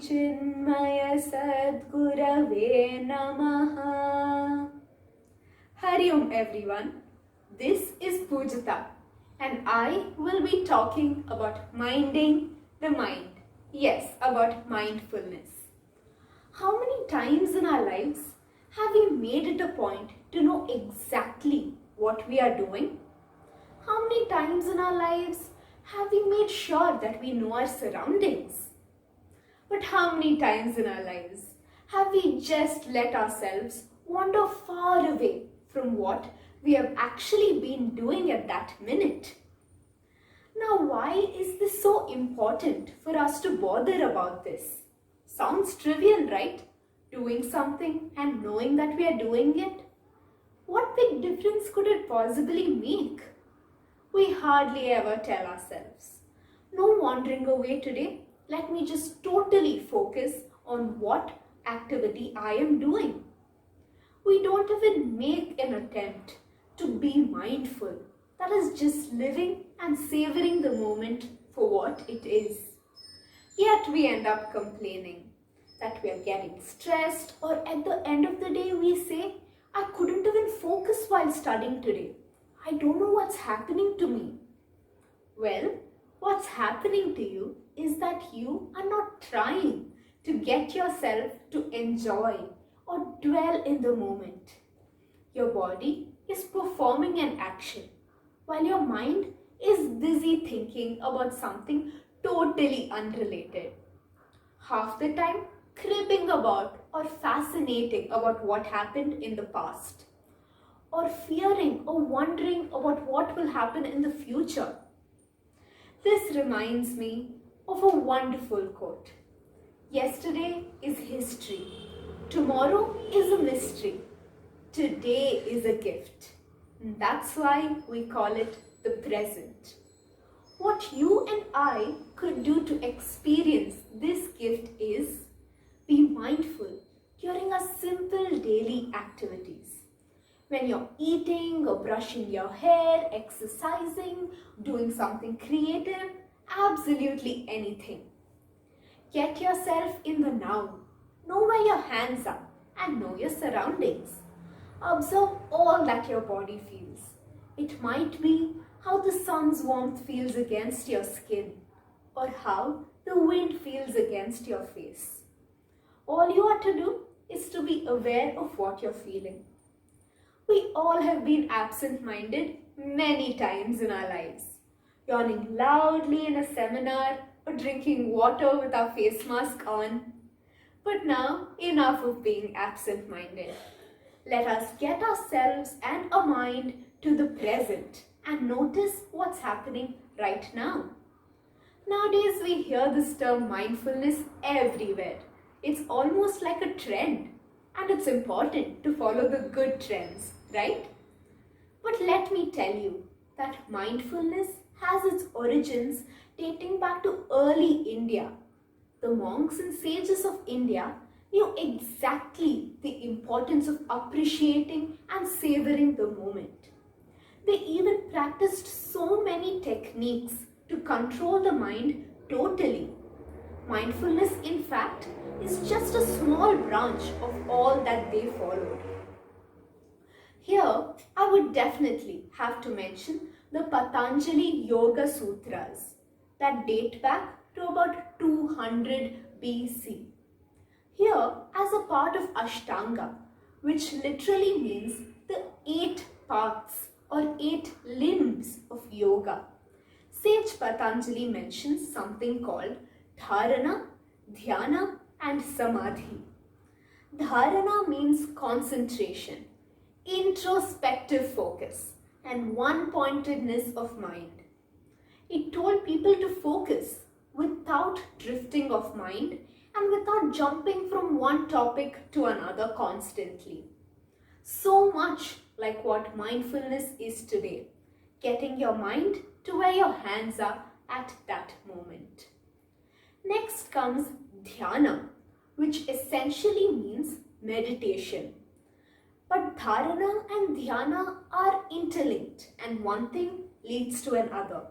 Chinmaya Sadgurave Namaha. Hari Om everyone, this is Pujita and I will be talking about minding the mind. Yes, about mindfulness. How many times in our lives have we made it a point to know exactly what we are doing? How many times in our lives have we made sure that we know our surroundings? But how many times in our lives have we just let ourselves wander far away from what we have actually been doing at that minute? Now, why is this so important for us to bother about this? Sounds trivial, right? Doing something and knowing that we are doing it. What big difference could it possibly make? We hardly ever tell ourselves, no wandering away today. Let me just totally focus on what activity I am doing. We don't even make an attempt to be mindful. That is just living and savoring the moment for what it is. Yet we end up complaining that we are getting stressed, or at the end of the day we say, I couldn't even focus while studying today. I don't know what's happening to me. Well, what's happening to you is that you are not trying to get yourself to enjoy or dwell in the moment. Your body is performing an action while your mind is busy thinking about something totally unrelated. Half the time, cribbing about or fascinating about what happened in the past, or fearing or wondering about what will happen in the future. This reminds me of a wonderful quote. Yesterday is history. Tomorrow is a mystery. Today is a gift. And that's why we call it the present. What you and I could do to experience this gift is be mindful during our simple daily activities. When you're eating or brushing your hair, exercising, doing something creative, absolutely anything. Get yourself in the now. Know where your hands are and know your surroundings. Observe all that your body feels. It might be how the sun's warmth feels against your skin, or how the wind feels against your face. All you are to do is to be aware of what you're feeling. We all have been absent-minded many times in our lives. Yawning loudly in a seminar or drinking water with our face mask on. But now, enough of being absent-minded. Let us get ourselves and our mind to the present and notice what's happening right now. Nowadays, we hear this term mindfulness everywhere. It's almost like a trend. And it's important to follow the good trends, right? But let me tell you that mindfulness has its origins dating back to early India. The monks and sages of India knew exactly the importance of appreciating and savoring the moment. They even practiced so many techniques to control the mind totally. Mindfulness, in fact, is just a small branch of all that they followed. Here, I would definitely have to mention the Patanjali Yoga Sutras that date back to about 200 BC. Here, as a part of Ashtanga, which literally means the 8 paths or 8 limbs of yoga, Sage Patanjali mentions something called Dharana, Dhyana and Samadhi. Dharana means concentration, introspective focus and one-pointedness of mind. It told people to focus without drifting of mind and without jumping from one topic to another constantly. So much like what mindfulness is today, getting your mind to where your hands are at that moment. Next comes Dhyana, which essentially means meditation. But Dharana and Dhyana are interlinked and one thing leads to another.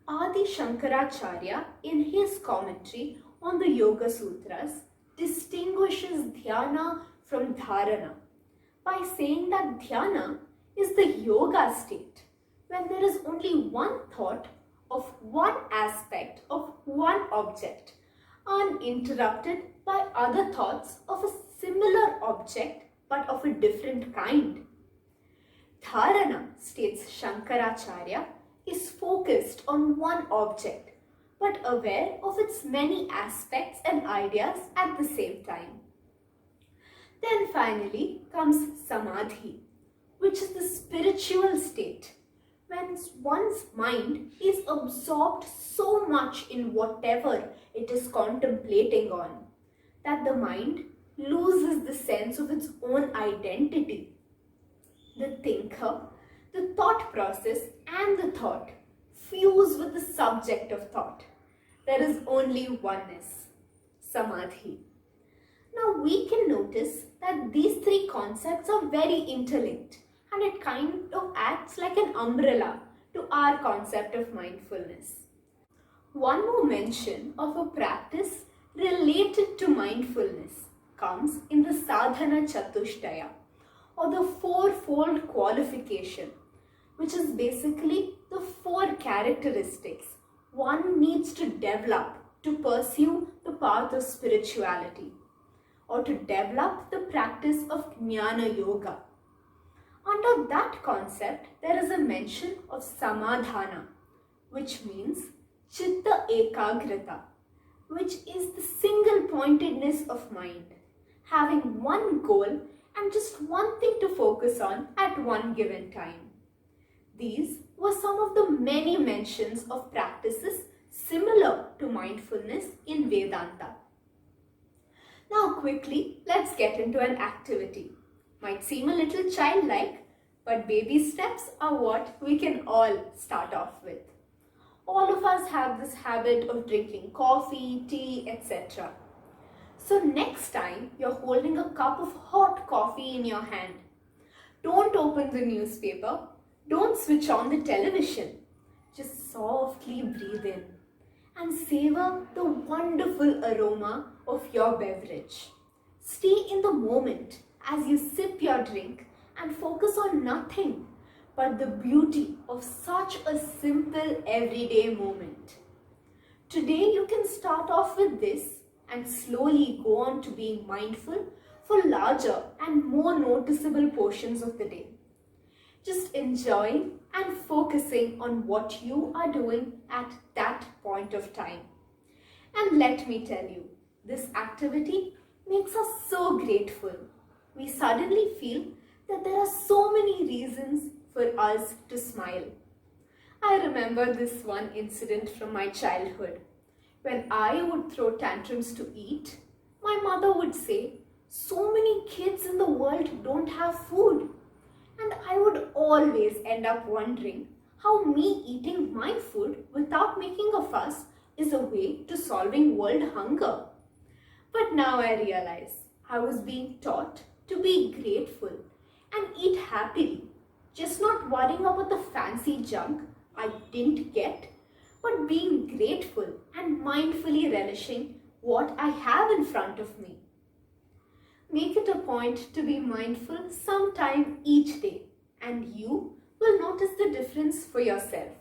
Adi Shankaracharya, in his commentary on the Yoga Sutras distinguishes Dhyana from Dharana by saying that Dhyana is the yoga state when there is only one thought of one aspect of one object, uninterrupted by other thoughts of a similar object but of a different kind. Dharana, states Shankaracharya, is focused on one object but aware of its many aspects and ideas at the same time. Then finally comes Samadhi, which is the spiritual state when one's mind is absorbed so much in whatever it is contemplating on that the mind loses the sense of its own identity. The thinker, the thought process and the thought fuse with the subject of thought. There is only oneness, Samadhi. Now we can notice that these three concepts are very interlinked and it kind of acts like an umbrella to our concept of mindfulness. One more mention of a practice related to mindfulness comes in the sadhana chatushtaya, or the fourfold qualification, which is basically the four characteristics one needs to develop to pursue the path of spirituality, or to develop the practice of jnana yoga. Under that concept, there is a mention of samadhana, which means chitta ekagrata, which is the single pointedness of mind, having one goal and just one thing to focus on at one given time. These were some of the many mentions of practices similar to mindfulness in Vedanta. Now quickly, let's get into an activity. Might seem a little childlike, but baby steps are what we can all start off with. All of us have this habit of drinking coffee, tea, etc. So next time you're holding a cup of hot coffee in your hand, don't open the newspaper, don't switch on the television. Just softly breathe in and savor the wonderful aroma of your beverage. Stay in the moment as you sip your drink and focus on nothing but the beauty of such a simple everyday moment. Today you can start off with this and slowly go on to being mindful for larger and more noticeable portions of the day. Just enjoying and focusing on what you are doing at that point of time. And let me tell you, this activity makes us so grateful. We suddenly feel that there are so many reasons for us to smile. I remember this one incident from my childhood. When I would throw tantrums to eat, my mother would say, "So many kids in the world don't have food." And I would always end up wondering how me eating my food without making a fuss is a way to solving world hunger. But now I realize I was being taught to be grateful and eat happily, just not worrying about the fancy junk I didn't get, but being grateful and mindfully relishing what I have in front of me. Make it a point to be mindful sometime each day, and you will notice the difference for yourself.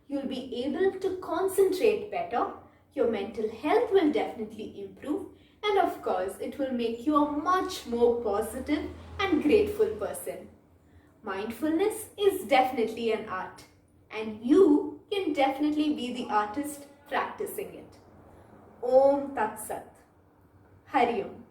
You'll be able to concentrate better, your mental health will definitely improve, and of course, it will make you a much more positive and grateful person. Mindfulness is definitely an art, and you can definitely be the artist practicing it. Om Tat Sat. Hari Om.